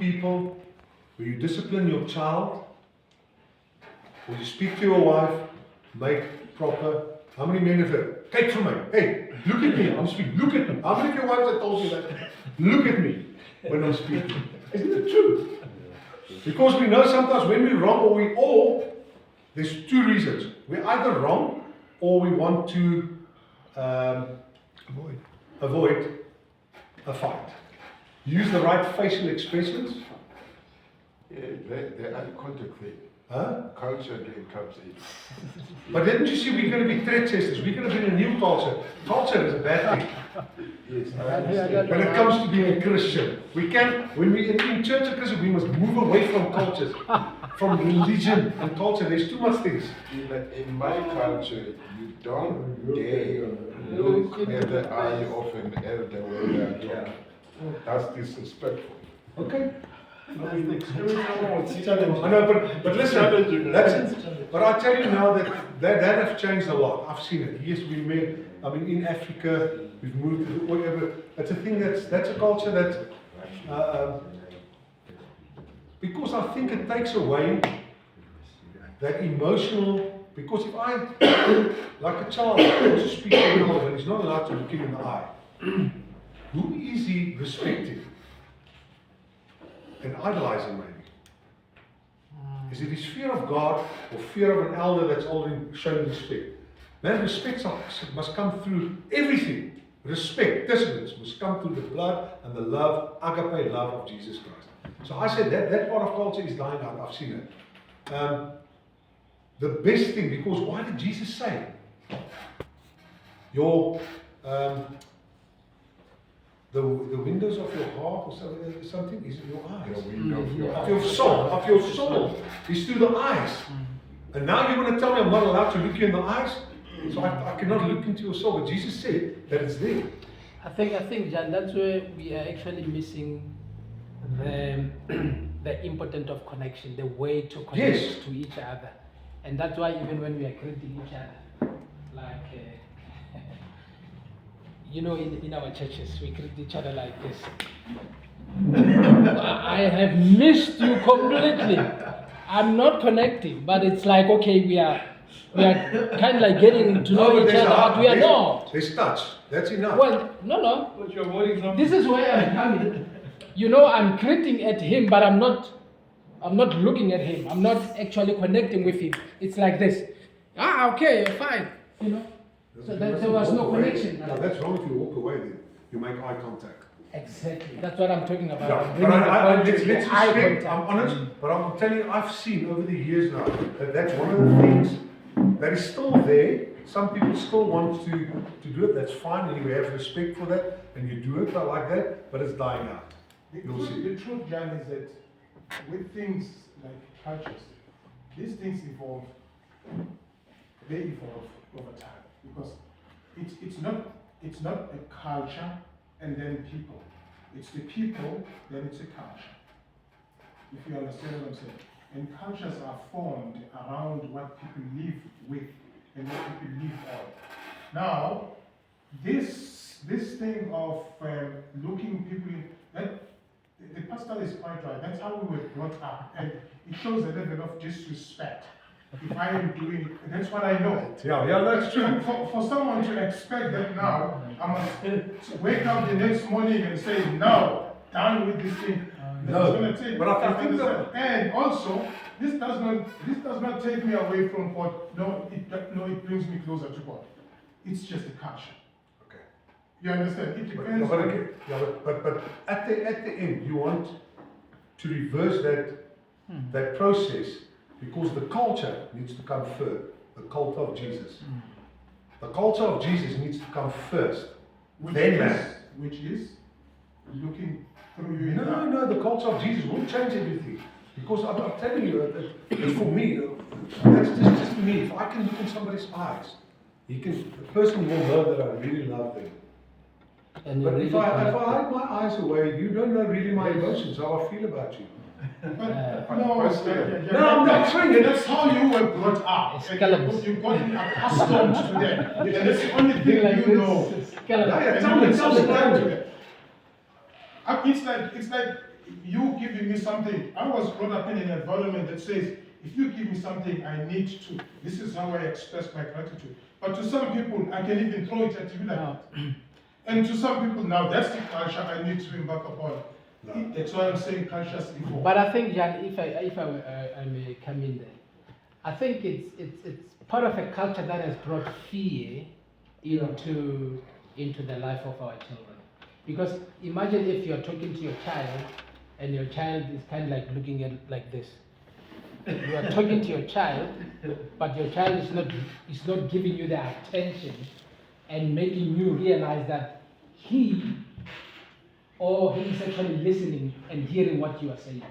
people, where you discipline your child, or you speak to your wife, make proper. How many men have that? Kijk for me. Hey, look at me. I'm speaking. Look at me. How many of your wives have told you that? Look at me when I'm speaking. Isn't it true? Because we know sometimes when we're wrong, or there's two reasons. We're either wrong, or we want to avoid a fight. Use the right facial expressions. Yeah, the eye contact thing. Huh? Culture then comes in. But didn't you see we're going to be trendsetters? We're going to bring a new culture. Culture is a bad thing. Yes, I understand. When it comes to being a Christian, we can, when we in church of Christian, we must move away from cultures, from religion and culture. There's too much things. In my culture, you don't dare look at the eye of an elder when they are talking. That's disrespectful. Okay. I know, I know, but listen, that's, but I tell you now that has changed a lot. I've seen it. Yes, we made, I mean, in Africa, we've moved, whatever. It's a thing that's a culture that, because I think it takes away that emotional, because if I, like a child, wants to speak to an elder and he's not allowed to look him in the eye, who is he respecting? And idolizing maybe. Is it his fear of God or fear of an elder that's already showing respect? Man, respect must come through everything. Respect, disciplines must come through the blood and the love, agape love of Jesus Christ. So I said that part of culture is dying out. I've seen it. The best thing, because why did Jesus say? Your the windows of your heart or something is in your eyes. The window of your Of your soul is through the eyes. And now you're going to tell me I'm not allowed to look you in the eyes? So I cannot look into your soul. But Jesus said that it's there. I think, John, that's where we are actually missing the importance of connection, the way to connect to each other. And that's why even when we are greeting each other, like, you know, in our churches, we greet each other like this. I have missed you completely. I'm not connecting, but it's like, okay, we are kind of like getting to know each other, but we are not. There's touch. That's enough. Well, no. But you're avoiding something. This is where I'm coming. You know, I'm greeting at him, but I'm not looking at him. I'm not actually connecting with him. It's like this. Okay, fine. You know. So there was no connection. No, that's wrong if you walk away then. You make eye contact. Exactly. That's what I'm talking about. Yeah, Bringing but the let's eye respect. contact. I'm honest, but I'm telling you, I've seen over the years now that that's one of the things that is still there. Some people still want to do it. That's fine, and you have respect for that, and you do it like that. But it's dying out. You'll see. The truth, John, is that with things like cultures, these things evolve. They evolve over time because it's not a culture and then people. It's the people, then it's a culture. If you understand what I'm saying. And cultures are formed around what people live with and what people live on. Now, this thing of looking people in, that the pastor is quite right. That's how we were brought up, and it shows a level of disrespect. If I am doing it, that's what I know. Yeah, that's true. For someone to expect that now, I must wake up the next morning and say, no, done with this thing. No, It's gonna take. but I think that, And also, this does not take me away from God. No, it brings me closer to God. It's just a culture. okay. You understand? It But, depends. but at the end, you want to reverse that process because the culture needs to come first. The cult of Jesus. The culture of Jesus needs to come first. Which is looking through you. No, the culture of Jesus won't change everything. Because I'm telling you, that for me, that's just me. If I can look in somebody's eyes, the person will know that I really love them. And But really if I hide my eyes away, you don't know really my emotions, how I feel about you. No, I'm not saying it. That's how you were brought up. Scallops. You got accustomed to that. And that's the only thing like you know. Yeah, tell me. It's like you giving me me something, I was brought up in an environment that says, if you give me something, I need to. This is how I express my gratitude. But to some people, I can even throw it at you like that. And to some people, now that's the culture I need to embark upon. That's why I'm saying conscious evolve. But I think, Jan, if I may come in there, I think it's part of a culture that has brought fear into the life of our children. Because imagine if you're talking to your child and your child is kind of like looking at like this. You are talking to your child, but your child is not giving you the attention and making you realize that he or he is actually listening and hearing what you are saying.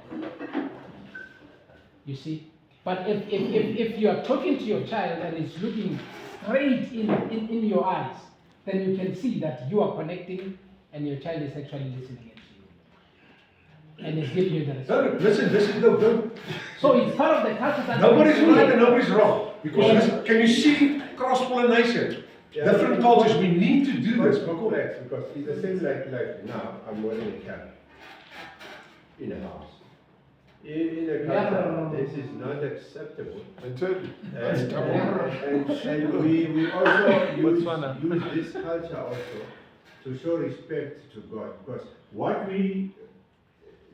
You see? But if you are talking to your child and it's looking straight in your eyes, then you can see that you are connecting and your child is actually listening at you. And it's giving you the No, response. listen, no, don't. So it's part of the culture that Nobody's right and nobody's wrong. Because listen, can you see cross-pollination? Yeah. Different cultures, we need to do It's this. complex because it's the same like now I'm wearing a cap in a house. In a culture, this is not acceptable. I tell you, And we also use this culture also to show respect to God, because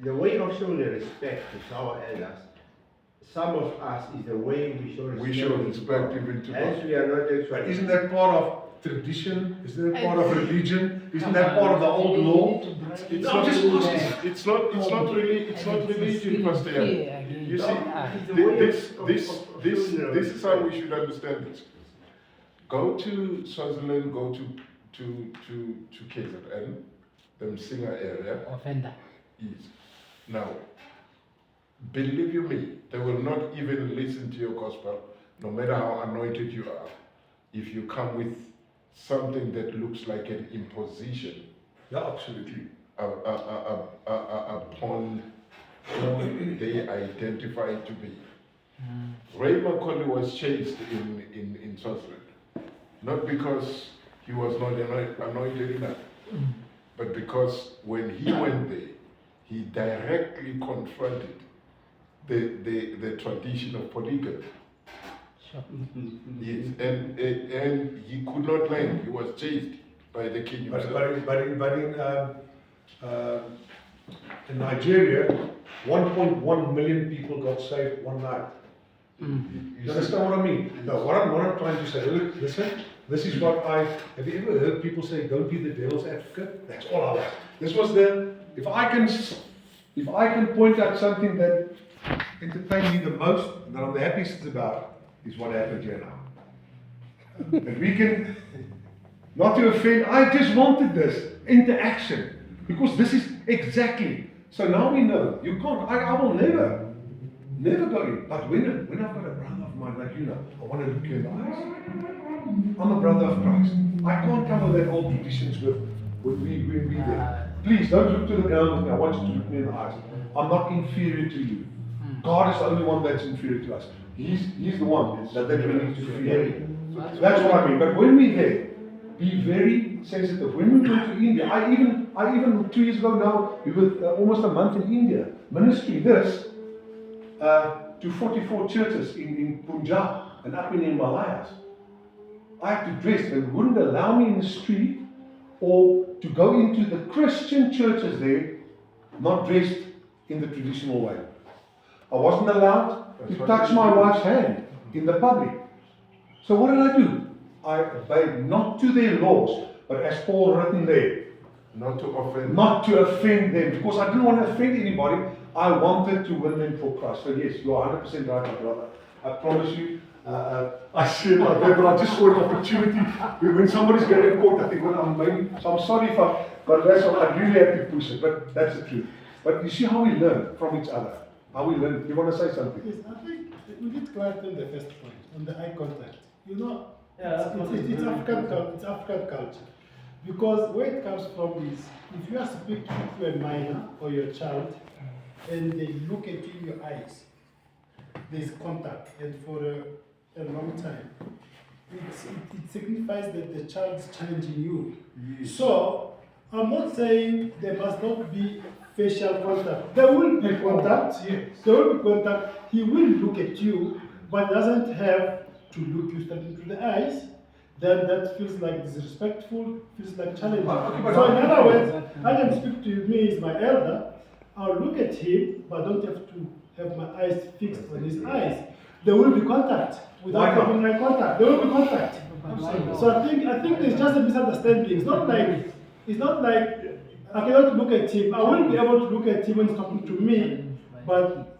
the way of showing respect to our elders, some of us is the way we show respect. we show respect even to As God. we are not actually. But isn't that part of tradition? Isn't that part of religion? Isn't that part of the old law? It's No, not just asking. It's not religion, Pastor Jan. You see, It's the way this is how we should understand this. Go to Swaziland, go to KZN, the Singer area. offender. Is now, believe you me, they will not even listen to your gospel, no matter how anointed you are, if you come with something that looks like an imposition Yeah, absolutely. upon who they identify to be. Ray Macaulay was chased in Swaziland, not because he was not anointed enough, but because when he went there, he directly confronted the tradition of polygamy. Sure. Yes, and he could not land. He was chased by the king But, himself. in Nigeria, 1.1 million people got saved one night. You understand what I mean? No, what I'm trying to say, look, listen, this is what have you ever heard people say, don't be the devil's advocate? That's all I was. This was if I can point out something that entertained me the most, and that I'm the happiest about, is what happened here now. And we can, not to offend, I just wanted this interaction, because this is exactly, so now we know, you can't, I will never go in, but when I've got a brother of mine, like I want to look you in the eyes. I'm a brother of Christ. I can't come with that old traditions when we there. Please don't look to the ground with me. I want you to look me in the eyes. I'm not inferior to you. God is the only one that's inferior to us. He's the one that we need to fear. That's what I mean. But when we're there, be very sensitive. When we go to India, I even 2 years ago now, we were almost a month in India, ministering this to 44 churches in Punjab and up in the Himalayas. I had to dress. They wouldn't allow me in the street or to go into the Christian churches there, not dressed in the traditional way. I wasn't allowed to touch my wife's hand in the public. So what did I do? I obeyed not to their laws, but as Paul written there, Not to offend. not to offend them, because I didn't want to offend anybody. I wanted to win them for Christ. So yes, you are 100% right, my brother. I promise you. I see it like that, but I just saw an opportunity. When somebody's getting caught, I think, well, so I'm sorry but that's what I really have to push it. But that's the truth. But you see how we learn from each other. How we learn. You want to say something? Yes, I think we did clarify the first point on the eye contact. You know, Yeah, it's African culture. Because where it comes from is, if you are speaking to a minor or your child, and they look at you in your eyes, there's contact, and for a long time, it signifies that the child is challenging you. So, I'm not saying there must not be facial contact. There will be contact. Yes. There will be contact. He will look at you, but doesn't have to look you straight into the eyes. Then that feels like disrespectful, feels like challenging. So in other words, I can speak to me as my elder. I'll look at him, but I don't have to have my eyes fixed on his eyes. There will be contact without Why not? having eye contact. There will be contact. So I think there's just a misunderstanding. It's not like I cannot look at him. I will be able to look at him when he's talking to me, but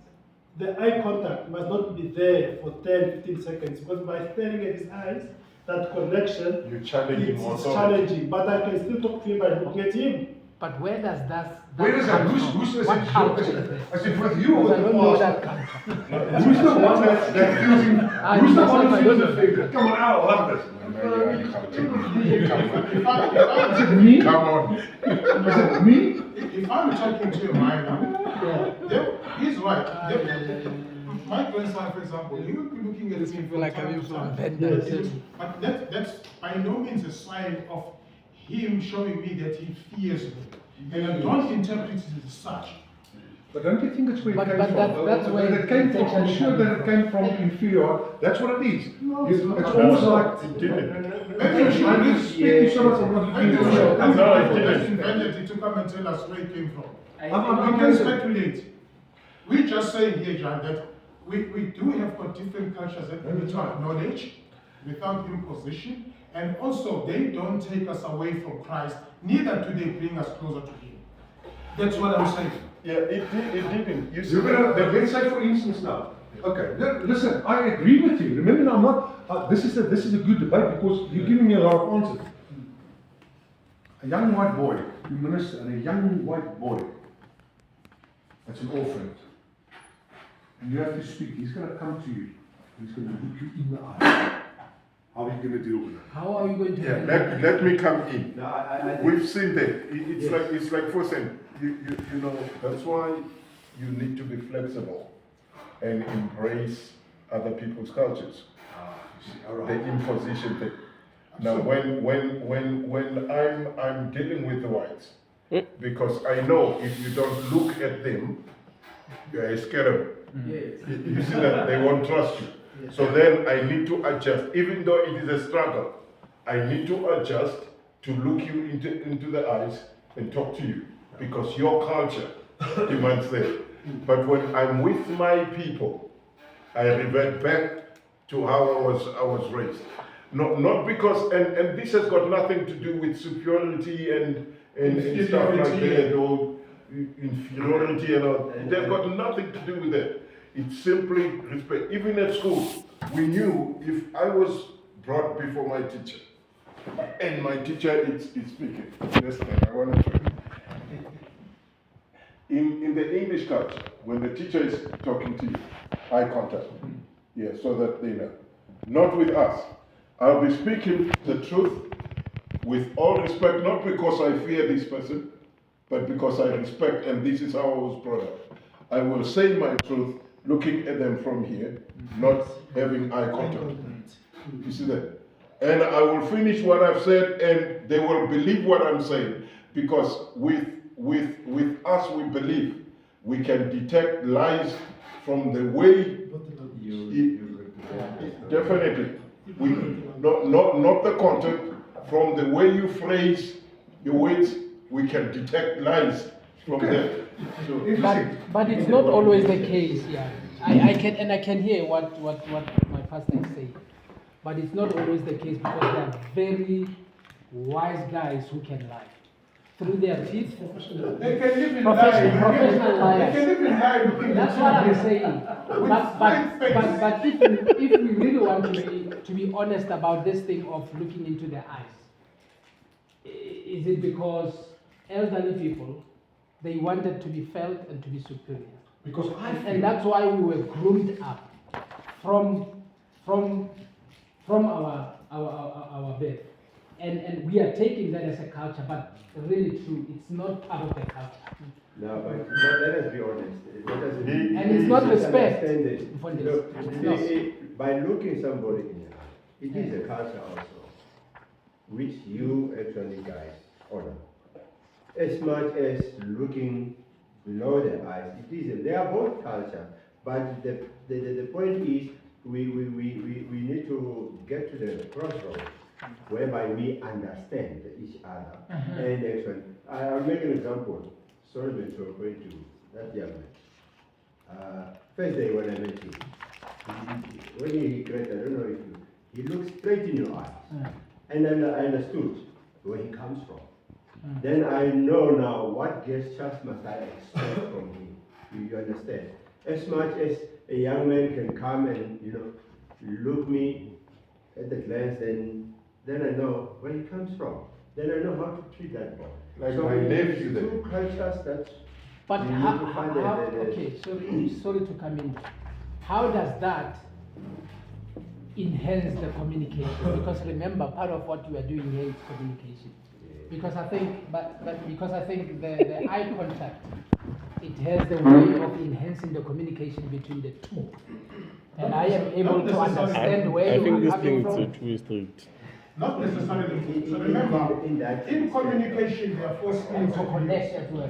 the eye contact must not be there for 10, 15 seconds because by staring at his eyes, that connection You're challenging it's authority. challenging. But I can still talk to him by looking at him. But where does that Where is that? come Who's from? says What it's culture your- is that? I said with you or Because I with don't the know pastor? that culture. Who's the one that's using? I Who's the myself, one I who's don't using know. finger? Come on, I love this. Now you're uncomfortable. Come Is it me? on. Come on. Is it me? If I'm talking to a minor, he's right. My grandson, for example, he will be looking at me from Like time I'm to from time. Vietnam. But that's by no means a sign of him showing me that he fears me. And I don't interpret it as such. But don't you think it's where it But- came but from? that's where it came it's from. I'm actually sure that it coming came from inferior. That's what it is. No, it's it's not. almost like It didn't. Maybe you should I'm read- just speaking so much. I'm not maybe you looking should at come No, I to didn't. Vanity to come and tell us where it came from. I'm We can going to- speculate. We're just saying here, John, that we do have got different cultures that we talk knowledge without imposition, and also they don't take us away from Christ, neither do they bring us closer to Him. That's what I'm saying. Yeah, it didn't. You see, You're gonna, let's say for instance now, okay, listen, I agree with you. Remember now, I'm not, this is a good debate because you're giving me a lot of answers. A young white boy, you minister, and a young white boy, that's an orphan. And you have to speak, he's gonna come to you, he's gonna look you in the eye. How are you gonna deal with it? How are you going to? yeah, let me come in. No, I think We've seen that. It's Yes. like for saying, you know, that's why you need to be flexible and embrace other people's cultures. The imposition thing. Now, when I'm dealing with the whites, because I know if you don't look at them, you're scared of them. You see that they won't trust you. So then I need to adjust, even though it is a struggle. I need to adjust to look you into the eyes and talk to you because your culture demands that. But when I'm with my people, I revert back to how I was raised. Not because, and this has got nothing to do with superiority and stuff like that, or inferiority and all. They've got nothing to do with that. It's simply respect. Even at school, we knew if I was brought before my teacher, and my teacher is speaking. Listen, I want to show you. In the English culture, when the teacher is talking to you, eye contact. Yeah, so that they know. Not with us. I'll be speaking the truth with all respect, not because I fear this person, but because I respect, and this is how I was brought up. I will say my truth looking at them from here, not having eye contact. You see that? And I will finish what I've said, and they will believe what I'm saying, because with us we believe we can detect lies from the way definitely we not the content, from the way you phrase your words we can detect lies from there. So, But it's not always the case. Yeah, I can hear what my pastor is saying, but it's not always the case because there are very wise guys who can lie through their teeth. They can live in Professional lie. liars. They can live in lie looking That's at what I'm you. saying. But if we really want to be honest about this thing of looking into their eyes, is it because elderly people, they wanted to be felt and to be superior? Because I And feel, that's why we were groomed up from our birth. And we are taking that as a culture, but really true, it's not part of the culture. no, but let us be honest. Let us be, And it's not respect understand it. for You this. know, by looking somebody in the eye, it is a culture also, which you actually guys honor. As much as looking below the eyes. It is, they are both culture, but the point is we need to get to the crossroads whereby we understand each other. And actually, I'll make an example. Sorry to refer to that young man. First day when I met him, when he great, I don't know if he looked straight in your eyes. And then I understood where he comes from. Then I know now what gestures must I expect from him. You understand? As much as a young man can come and look me at the glance, then I know where he comes from. Then I know how to treat that boy. Like so my nephew it's then. two cultures that. But you how, need to find okay, sorry to come in. How does that enhance the communication? Because remember, part of what we are doing here is communication. Because I think, because I think the eye contact, it has the way of enhancing the communication between the two. And I am able to understand where I you think are this coming thing is a from. two-way street. Not necessarily. So remember, in communication, there are four And skills to of connect as well.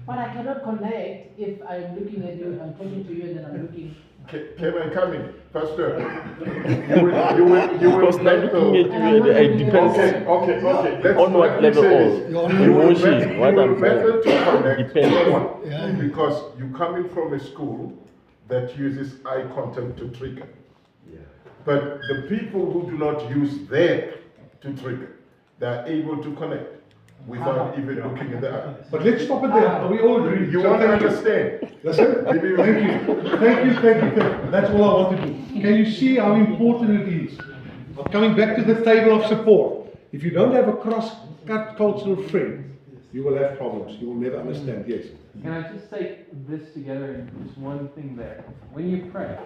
But I cannot connect if I'm looking at you, I'm talking to you, and then I'm looking. Can I come in, Pastor? You will Because now looking at you, it depends Okay. Let's, on what let me level say of this. You will emotion, what I'm better to connect depends. someone because you coming from a school that uses eye contact to trigger. Yeah. But the people who do not use that to trigger, they are able to connect without even looking in the eye. But let's stop it there. Are we all agree? You So want to thank you. understand? Listen, thank you. That's all I want to do. Can you see how important it is? I'm coming back to the table of support. If you don't have a cross-cut cultural friend, you will have problems. You will never understand. Yes. Can I just say this together in just one thing there? When you pray,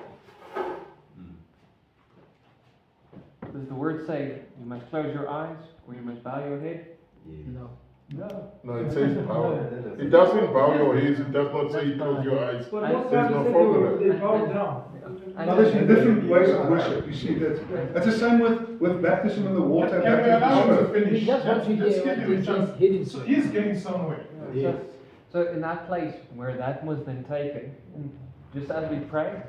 does the word say you must close your eyes or you must bow your head? No. No. No, it says bow. It doesn't bow your head. It does not say close your eyes. I- There's no formula. They bow down. I Now know. there's different ways of worship. You see that. That's the same with baptism in the water. Can we allow him to baptism. finish? We just want to Let's hear give what him a he's chance. hitting. So he's getting somewhere. So in that place where that was then taken, and just as we pray,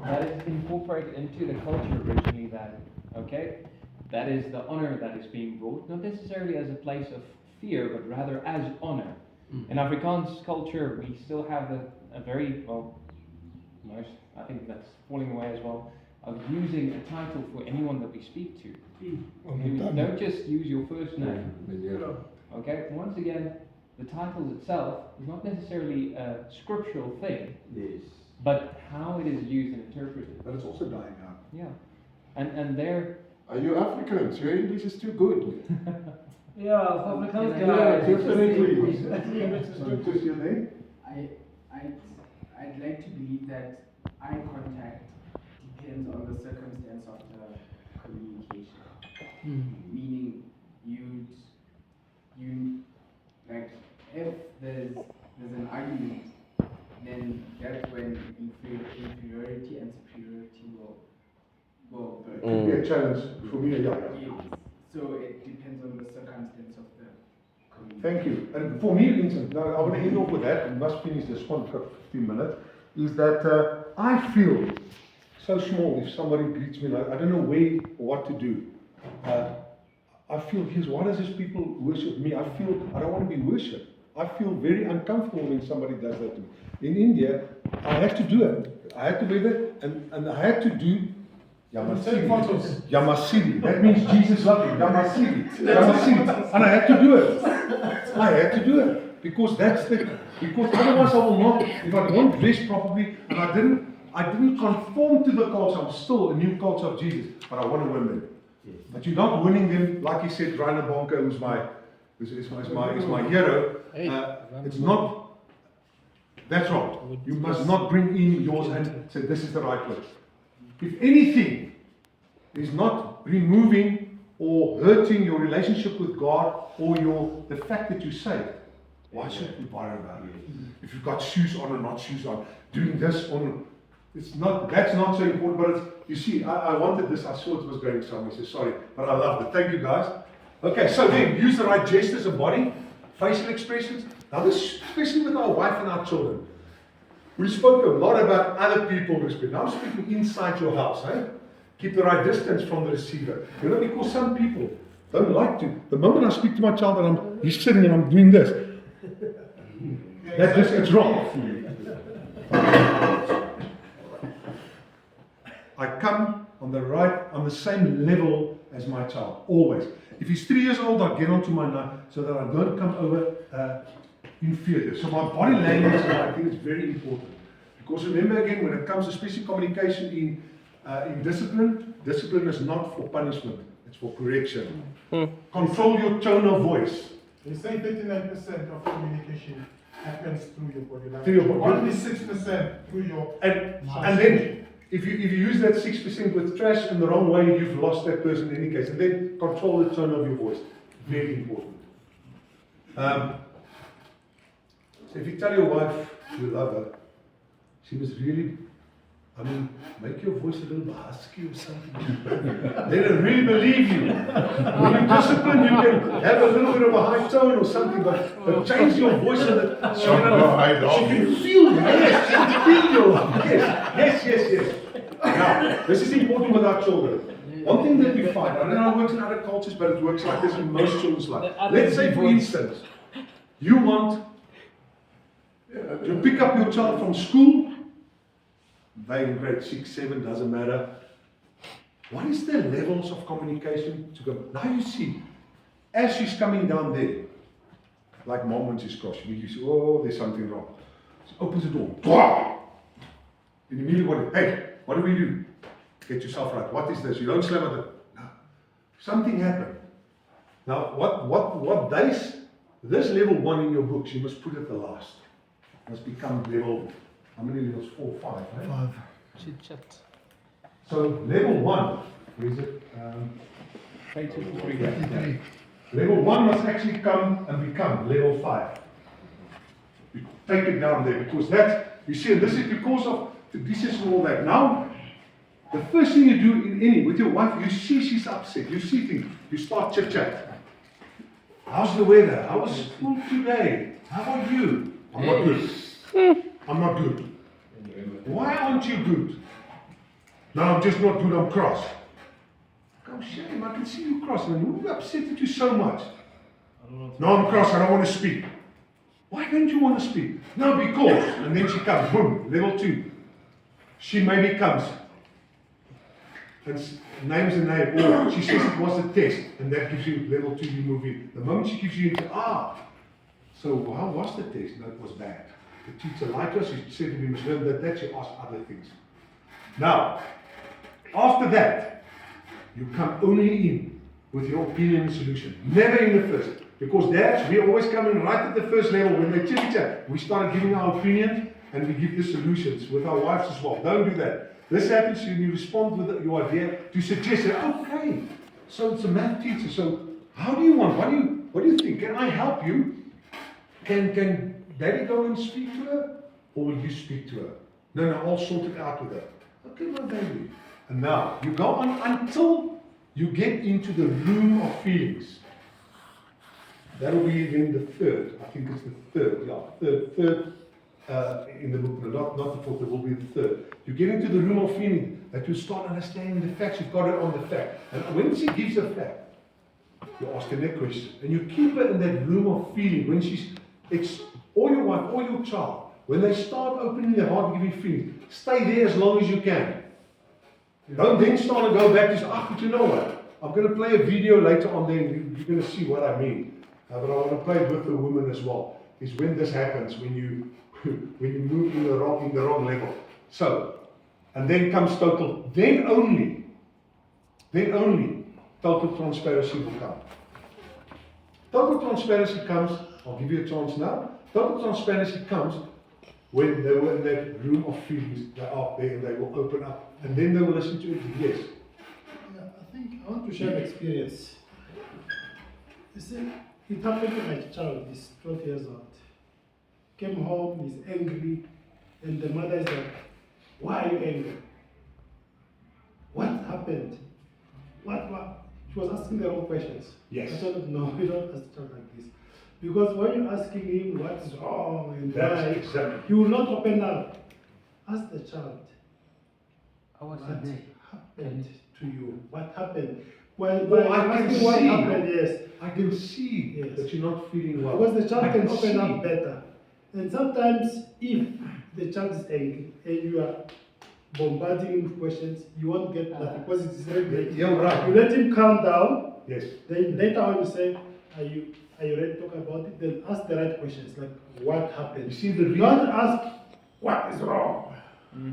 that is incorporated into the culture originally that, okay? That is the honor that is being brought, not necessarily as a place of fear, but rather as honor. In Afrikaans culture, we still have a very, well, most, I think that's falling away as well, of using a title for anyone that we speak to. You don't just use your first name. Okay, once again, the title itself is not necessarily a scriptural thing, Yes. but how it is used and interpreted. But it's also dying out. Yeah. And there, Are you Africans? Your English is too good. Yeah, Afrikaans Yeah, guys. definitely. Just your name? I'd like to believe that eye contact depends on the circumstance of the communication. Meaning you like if there's an argument, then that's when inferiority and superiority will It could be a challenge for me. Yeah. yes. So it depends on the circumstance of the communication. Thank you. And for me, Vincent, now I want to end off with that, and must finish this one for 15 minutes, is that I feel so small if somebody greets me, like, I don't know where or what to do. I feel, why does these people worship me? I feel I don't want to be worshipped. I feel very uncomfortable when somebody does that to me. In India, I had to do it. I had to be there, and I had to do Take photos. Yamasili. That means Jesus loved me. Yamasili. And I had to do it. I had to do it. Because otherwise I will not, if I don't dress properly, and I didn't conform to the culture, I'm still a new culture of Jesus, but I want to win them. But you're not winning them, like he said, Rainer Bonke, who's my hero. It's not, that's wrong. You must not bring in yours and say this is the right way. If anything is not removing or hurting your relationship with God or the fact that you're saved, why should we worry about it? If you've got shoes on or not shoes on, doing this or that's not so important, but you see, I wanted this, I saw it was going somewhere, so sorry, but I loved it. Thank you guys. Okay, so then use the right gestures of body, facial expressions, Now this, especially with our wife and our children, we spoke a lot about other people respect. Now I'm speaking inside your house, eh? Keep the right distance from the receiver. You know, because some people don't like to. The moment I speak to my child and he's sitting and I'm doing this, it's wrong. I come on the same level as my child, always. If he's 3 years old, I get onto my knife so that I don't come over inferior. So my body language, I think, is very important. Because remember again, when it comes to especially communication in discipline, discipline is not for punishment, it's for correction. Control your tone of voice. They say 39% of communication happens through your body language. Through your body. Only 6% through your And then, if you use that 6% with trash in the wrong way, you've lost that person in any case. And then control the tone of your voice. Very important. So if you tell your wife you love her, she must really, make your voice a little husky or something. They don't really believe you. When you discipline, you can have a little bit of a high tone or something, but change your voice so that she can feel you. Yes, she can feel you. Yes. Now, this is important with our children. One thing that we find, I don't know how it works in other cultures, but it works like this in most children's life. Let's say, for instance, you want to pick up your child from school. They in grade 6, 7, doesn't matter. What is the levels of communication to go? Now you see, as she's coming down there, like mom when she's crossing, you see, oh, there's something wrong. She opens the door. Blah! And immediately, hey, what do we do? Get yourself right. What is this? You don't slam at it. No. Something happened. Now, what this level 1 in your books, you must put at the last. It must become level, how many levels? 4, 5, right? 5. Chit chat. So, level 1, where is it? Page 53. Yeah. Level 1 must actually come and become level 5. You take it down there, because that, you see, and this is because of the dishes and all that. Now, the first thing you do with your wife, you see she's upset, you see things, you start chit chat. How's the weather? How was school today? How are you? I'm not good. I'm not good. Why aren't you good? No, I'm just not good, I'm cross. Oh shame, I can see you cross, man. Who upset you so much? No, I'm cross, I don't want to speak. Why don't you want to speak? No, because. And then she comes, boom, level 2. She maybe comes and names a name, or she says it was a test, and that gives you level 2, you move in. The moment she gives you into, so how was the test? No, it was bad. The teacher liked us, she said we must learn that, she asked other things. Now, after that, you come only in with your opinion and solution, never in the first. Because dads, we always come in right at the first level when they chit-chat. We start giving our opinion and we give the solutions with our wives as well. Don't do that. This happens when you respond with your idea to suggest that, okay, so it's a math teacher, so how do you want, what do you think? Can I help you? Can daddy go and speak to her? Or will you speak to her? No, I'll sort it out with her. Okay, my baby. And now, you go on until you get into the room of feelings. That'll be then the third. I think it's the third, third in the book, not the fourth, it will be the third. You get into the room of feeling that you start understanding the facts, you've got it on the fact. And when she gives a fact, you ask her that question. And you keep her in that room of feeling when or your wife or your child, when they start opening their heart and giving feelings, stay there as long as you can. Don't then start to go back to say, but you know what? I'm going to play a video later on there and you're going to see what I mean. But I want to play it with the women as well. Is when this happens, when you move in the wrong level. So, and then comes total. Then only total transparency will come. Total transparency comes. I'll give you a chance now. Total transparency comes when they were in that room of feelings. They are there and they will open up, and then they will listen to it. Yes. Yeah, I think I want to share an experience. You see, it happened to my child, he's 12 years old. Came home, he's angry, and the mother is like, why are you angry? What happened? What? She was asking the wrong questions. Yes. I told her, no, we don't ask the child like this. Because when you're asking him what's wrong and That's why, exactly. he will not open up. Ask the child. Oh, what's What his name? happened to you? What happened? Well, Well, by I can asking what see. happened, yes. I can see Yes. that you're not feeling well. Because the child I can open see. up better. And sometimes if the child is angry and you are bombarding him with questions, you won't get nothing because it is very You're right. You let him calm down, Yes. then later on you say, are you ready to talk about it? Then ask the right questions, like what You happened? see the reason? Not ask what is wrong.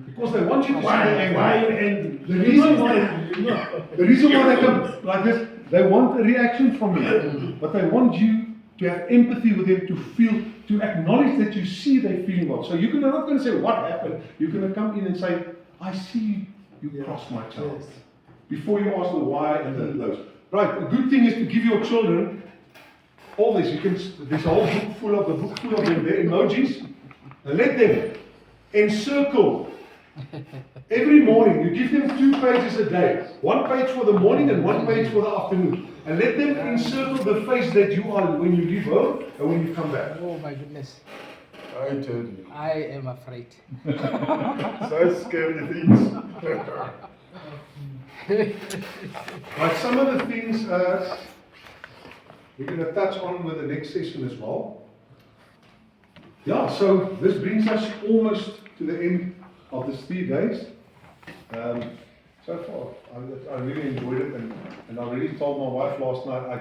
Because they want you to see the Why anger. are you angry? The You reason know he's why- angry, you know. The reason why they come like this, they want a reaction from you, but they want you to have empathy with them, to feel, to acknowledge that you see they're feeling well. So you're not going to say what happened. You're going to come in and say, I see you Yeah. crossed my child. Yes. Before you ask the why and the those. Right. A good thing is to give your children all this. You can this whole book full of them, their emojis, and let them encircle. Every morning, you give them 2 pages a day. 1 page for the morning and 1 page for the afternoon. And let them encircle the face that you are when you leave home and when you come back. Oh my goodness. I tell you, I am afraid. such scary things. Right, some of the things we're going to touch on with the next session as well. Yeah, so this brings us almost to the end of these 3 days. So far, I really enjoyed it, and I really told my wife last night,